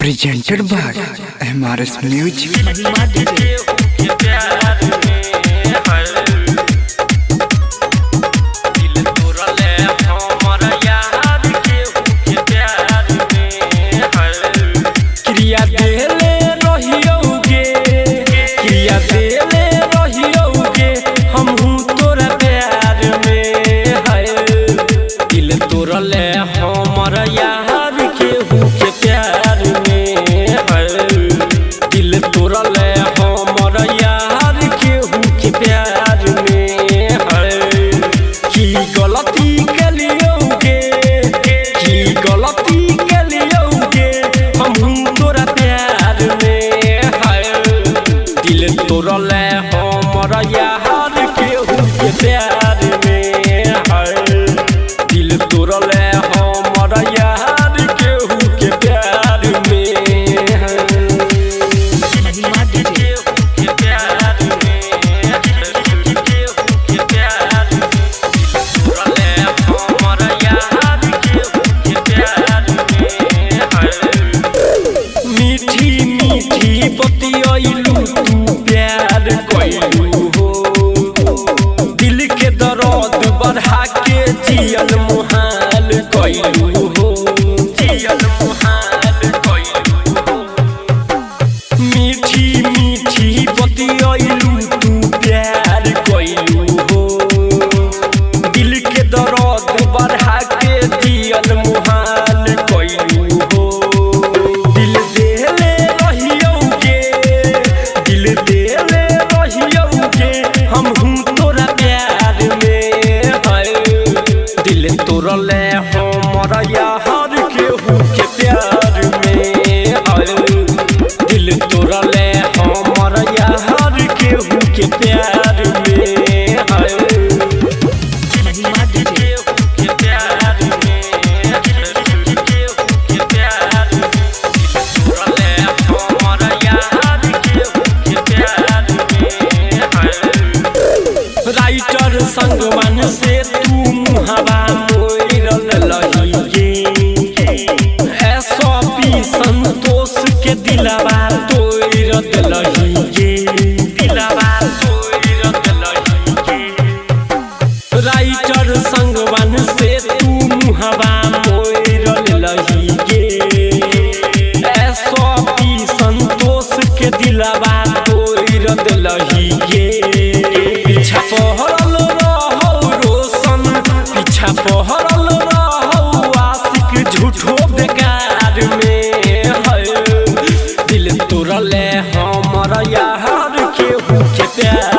presented by MRS Music। तोरले हमरा यार केहू के प्यार में है दिल तोरले हमरा यार केहू के प्यार में है के प्यार में केहू के प्यार तोरले हमरा यार केहू के प्यार में है मीठी मीठी बतियाइलू दिल के दर्द बढ़ा के जियल मुहाल कइलू हो जियल मुहाल कइलू हो मीठी मीठी बतियाइलू तू प्यार कइलू हो दिल के दर्द बढ़ा के जियल मुहाल कइलू हो दिल देले रहियो के दिल देले हम तोरा प्यार में है दिल तोरले हमरा यार केहू के प्यार में है दिल तोरले हमरा यार केहू के प्यार में है केहू के प्यार में केहू के प्यार तोरले हमरा यार केहू के प्यार में है राइटर संगवन से तू मुहावा मोइरल लहिए एसपी संतोष के दिलवा तोइरत लहिए दिलवा तोइरत लहिए राइटर संगवन से तू मुहावा मोइरल लहिए एसपी संतोष के दिलवा तोइरत लहिए पीछा पहरल रहौ आशिक झूठो बेकार में है दिल तोरले हमरा यार केहू के प्यार